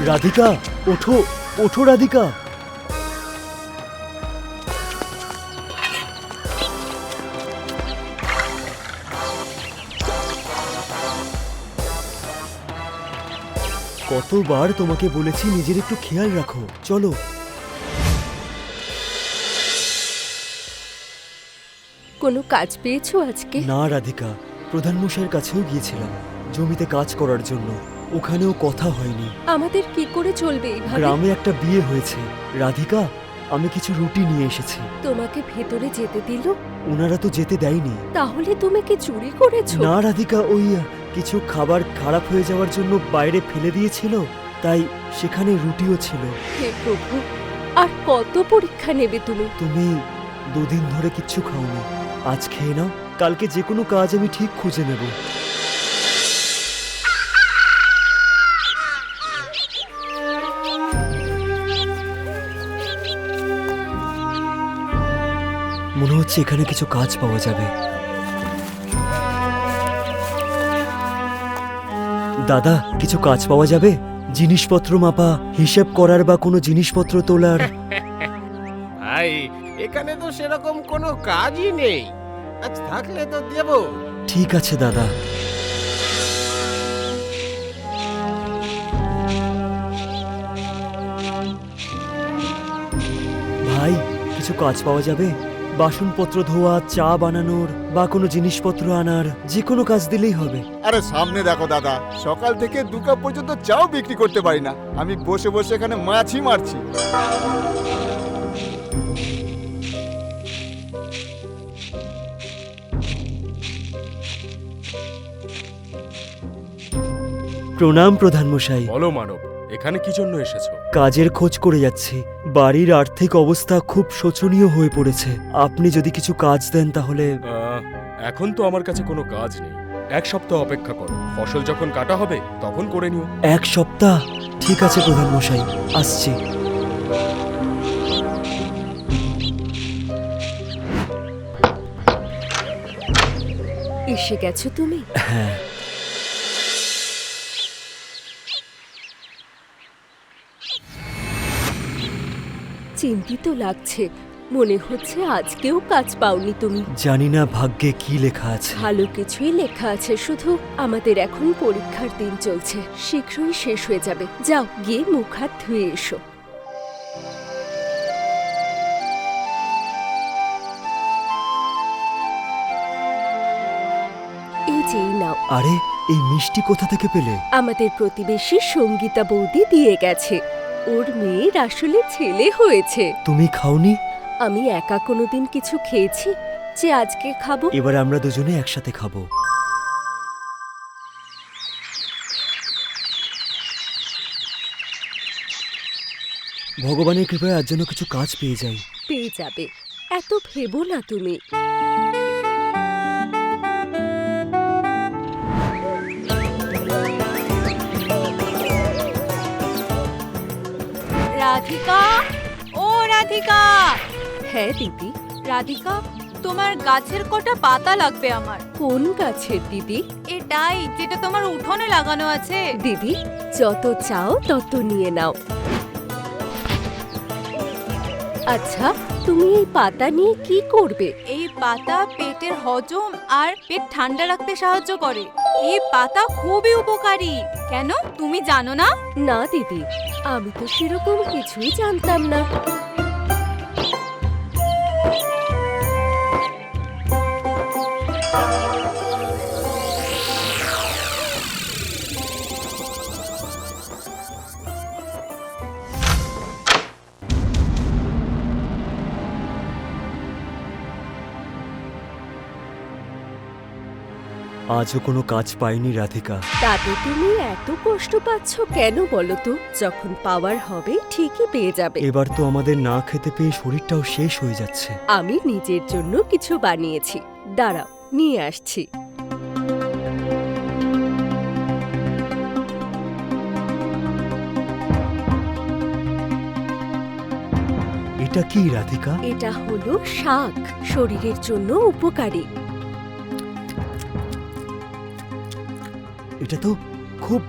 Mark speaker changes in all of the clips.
Speaker 1: রাধিকা, ওঠো ওঠো রাধিকা। কতবার তোমাকে বলেছি নিজের একটু খেয়াল রাখো। চলো।
Speaker 2: কোনো কাজ পেয়েছো আজকে?
Speaker 1: না রাধিকা, প্রধানমশাইয়ের কাছেও গিয়েছিলাম জমিতে কাজ করার জন্য, ওখানেও কথা হয়নি।
Speaker 2: আমাদের কি করে চলবে এইভাবে?
Speaker 1: গ্রামে একটা বিয়ে হয়েছে রাধিকা, আমি কিছু রুটি নিয়ে এসেছি।
Speaker 2: তোমাকে ভেতরে যেতে দিল?
Speaker 1: ওনারা তো যেতে দেয়নি।
Speaker 2: তাহলে তুমি কি চুরি করেছো?
Speaker 1: না রাধিকা, ওই কিছু খাবার খারাপ হয়ে যাওয়ার জন্য বাইরে ফেলে দিয়েছিল, তাই সেখানে রুটিও ছিল।
Speaker 2: হে প্রভু, আর কত পরীক্ষা নেবে তুমি?
Speaker 1: তুমি 2 দিন ধরে কিচ্ছু খাওনি, আজ খেয়ে নাও, কালকে যে কোনো কাজ আমি ঠিক খুঁজে নেব। মনে হচ্ছে এখানে কিছু কাজ পাওয়া যাবে। দাদা, কিছু কাজ পাওয়া যাবে? জিনিসপত্র মাপা, হিসেব করার বা কোনো জিনিসপত্র তোলার।
Speaker 3: ভাই, এখানে তো সেরকম কোনো কাজই নেই, আজ থাকলে তো দেব।
Speaker 1: ঠিক আছে দাদা। ভাই, কিছু কাজ পাওয়া যাবে? বাসনপত্র ধোয়া, চা বানানোর বা কোনো জিনিসপত্র আনার, যে কোনো কাজ দিলেই হবে।
Speaker 4: আরে সামনে দেখো দাদা, সকাল থেকে 2 কাপ পর্যন্ত চাও বিক্রি করতে পারি না, আমি বসে বসে এখানে মাছই মারছি।
Speaker 1: প্রণাম প্রধানমশাই।
Speaker 5: বলো মানব, এখানে কি জন্য এসেছো?
Speaker 1: কাজের খোঁজ করে যাচ্ছি। বাড়ির আর্থিক অবস্থা খুব শোচনীয় হয়ে পড়েছে, আপনি যদি কিছু কাজ দেন তাহলে।
Speaker 5: এখন তো আমার কাছে কোনো কাজ নেই, 1 সপ্তাহ অপেক্ষা করো, ফসল যখন কাটা হবে তখন করে নিও।
Speaker 1: 1 সপ্তাহ? ঠিক আছে প্রধানমশাই, আসছি।
Speaker 2: এসে গেছো তুমি?
Speaker 1: হ্যাঁ।
Speaker 2: চিন্তিত লাগছে, মনে হচ্ছে আজকেও কাজ পাওনি তুমি।
Speaker 1: জানি না ভাগ্যে কি লেখা আছে।
Speaker 2: ভালো কিছুই লেখা আছে, শুধু আমাদের এখন পরীক্ষার দিন চলছে, শীঘ্রই শেষ হয়ে যাবে। যাও, গিয়ে মুখ হাত ধুয়ে এসো। এই যেই নাও।
Speaker 1: আরে, এই মিষ্টি কোথা থেকে পেলে?
Speaker 2: আমাদের প্রতিবেশী সঙ্গীতা বৌদি দিয়ে গেছে, ওর মেয়ের আসলে ছেলে হয়েছে।
Speaker 1: তুমি খাওনি?
Speaker 2: আমি একা কোনোদিন কিছু খেয়েছি যে আজকে খাবো?
Speaker 1: এবার আমরা দুজনে একসাথে খাবো। ভগবানের কৃপায় আজ যেন কিছু কাজ পেয়ে যাই।
Speaker 2: পেয়ে যাবে, এত ভেবো না তুমি।
Speaker 6: রাধিকা, ও রাধিকা।
Speaker 2: হ্যাঁ দিদি।
Speaker 6: রাধিকা, তোমার গাছের কটা পাতা লাগবে আমার।
Speaker 2: কোন গাছের দিদি?
Speaker 6: এটাই, যেটা তোমার উঠোনে লাগানো আছে।
Speaker 2: দিদি, যত চাও তত নিয়ে নাও। আচ্ছা, তুমি এই পাতা নিয়ে কি করবে?
Speaker 6: এই পাতা পেটের হজম আর পেট ঠান্ডা রাখতে সাহায্য করে। এই পাতা খুবই উপকারী। কেন, তুমি জানো না?
Speaker 2: না দিদি, আমি তো সেরকম কিছুই জানতাম না।
Speaker 1: আজও কোনো কাজ পাইনি রাধিকা।
Speaker 2: তাতে তুমি এত কষ্ট পাচ্ছ কেন বলো তো? যখন পাওয়ার হবে ঠিকই পেয়ে যাবে।
Speaker 1: এবার তো আমাদের না খেতে পেয়ে শরীরটাও শেষ হয়ে যাচ্ছে।
Speaker 2: আমি নিজের জন্য কিছু বানিয়েছি, দাঁড়াও নিয়ে আসছি।
Speaker 1: এটা কি রাধিকা?
Speaker 2: এটা হলো শাক, শরীরের জন্য উপকারী।
Speaker 1: এটা তো খুব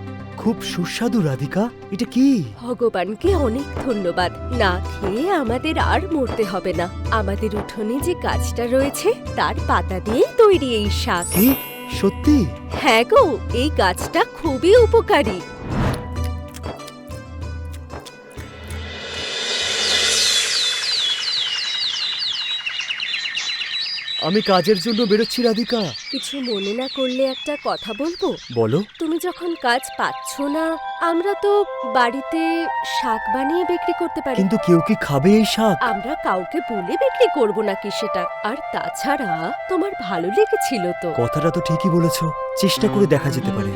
Speaker 1: খুব সুস্বাদু রাধিকা। এটা কি?
Speaker 2: ভগবানকে অনেক ধন্যবাদ। না খেয়ে আমাদের আর মরতে হবে না। আমাদের উঠোনে যে গাছটা রয়েছে তার পাতা দিয়ে তৈরি এই শাক।
Speaker 1: কি সত্যি?
Speaker 2: হ্যাঁ গো, এই গাছটা খুবই উপকারী।
Speaker 1: আমি কাজের জন্য বেরোচ্ছি রাধিকা।
Speaker 2: কিছু মনে না করলে একটা কথা বলবো?
Speaker 1: বলো।
Speaker 2: তুমি যখন কাজ পাচ্ছ না, আমরা তো বাড়িতে শাক বানিয়ে বিক্রি করতে পারি।
Speaker 1: কিন্তু কেউ কি খাবে এই শাক?
Speaker 2: আমরা কাউকে বলে বিক্রি করব নাকি সেটা? আর তাছাড়া তোমার ভালো লেগেছিল তো।
Speaker 1: কথাটা তো ঠিকই বলেছো, চেষ্টা করে দেখা যেতে পারে।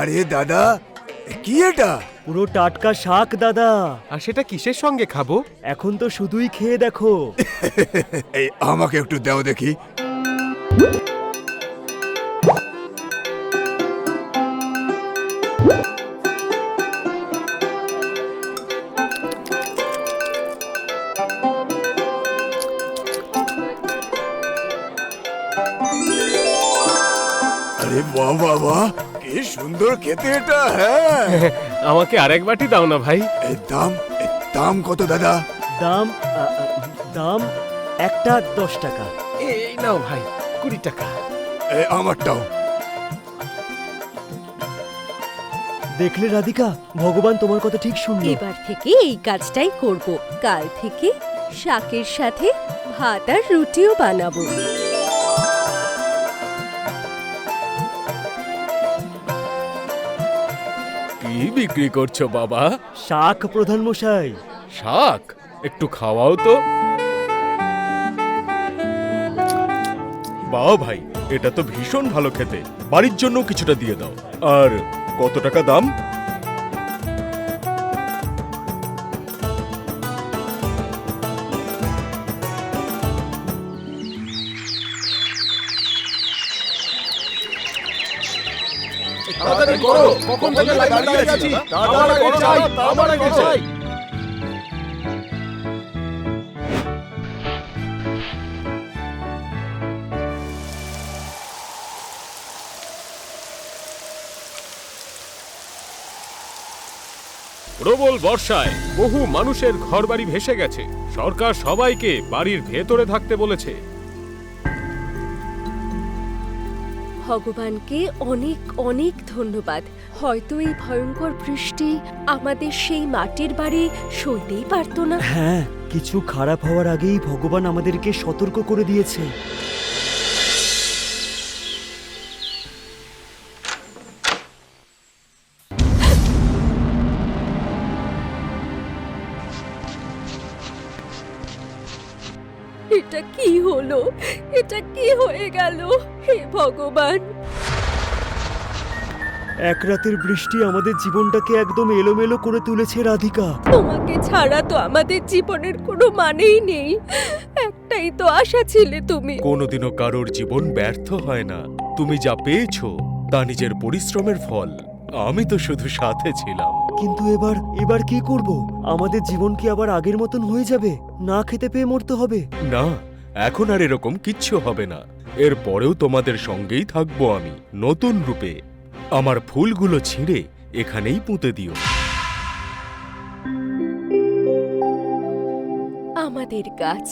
Speaker 4: আরে দাদা, কি এটা?
Speaker 1: পুরো টাটকা শাক দাদা।
Speaker 3: আর সেটা কিসের সঙ্গে খাবো?
Speaker 1: এখন তো শুধুই খেয়ে দেখো।
Speaker 4: এই আমাকে একটু দাও দেখি। আরে বাহ বাহ বাহ, কি সুন্দর খেতে এটা। হ্যাঁ,
Speaker 3: আমাকে আরেক বাটি দাও না ভাই।
Speaker 4: এই দাম কত দাদা?
Speaker 1: দাম দাম একটা 10 টাকা।
Speaker 3: এই নাও ভাই, 20 টাকা।
Speaker 4: আমারটাও।
Speaker 1: দেখলে রাধিকা, ভগবান তোমার কথা ঠিক শুনলো।
Speaker 2: এবার থেকে এই কাজটাই করব। কাল থেকে শাকের সাথে ভাত আর রুটিও বানাবো।
Speaker 5: কি বিক্রি করছো বাবা?
Speaker 1: শাক প্রধান মশাই।
Speaker 5: শাক? একটু খাওয়াও তো। বাহ ভাই, এটা তো ভীষণ ভালো খেতে। বাড়ির জন্য কিছুটা দিয়ে দাও। আর কত টাকা দাম?
Speaker 3: তাড়াতাড়ি করো, কখন থেকে দাঁড়িয়ে আছি। আমার আগে চাই, আমার আগে চাই। প্রবল বর্ষায় বহু মানুষের ঘরবাড়ি ভেসে গেছে। সরকার সবাইকে বাড়ির ভেতরে থাকতে বলেছে।
Speaker 2: ভগবানকে অনেক অনেক ধন্যবাদ। হয়তো এই ভয়ঙ্কর বৃষ্টি আমাদের সেই মাটির বাড়ি সইতেই পারতো না।
Speaker 1: হ্যাঁ, কিছু খারাপ হওয়ার আগেই ভগবান আমাদেরকে সতর্ক করে দিয়েছে।
Speaker 2: এটা কি হলো? এটা কি হয়ে গেল? হে ভগবান!
Speaker 1: এক রাতের বৃষ্টি আমাদের জীবনটাকে একদম এলোমেলো করে তুলেছে রাধিকা।
Speaker 2: তোমাকে ছাড়া তো আমাদের জীবনের কোনো মানেই নেই। একটাই তো আশা ছিলে তুমি।
Speaker 5: কোনোদিনও কারোর জীবন ব্যর্থ হয় না। তুমি যা পেয়েছো তা নিজের পরিশ্রমের ফল। আমি তো শুধু সাথে ছিলাম।
Speaker 1: কিন্তু এবার কি করব? আমাদের জীবন কি আবার আগের মতন হয়ে যাবে? না খেতে পেয়ে মরতে হবে?
Speaker 5: না, এখন আর এরকম কিচ্ছু হবে না। এর পরেও তোমাদের সঙ্গেই থাকবো আমি, নতুন রূপে। আমার ফুলগুলো ছিঁড়ে এখানেই পুঁতে দিও।
Speaker 2: আমাদের গাছ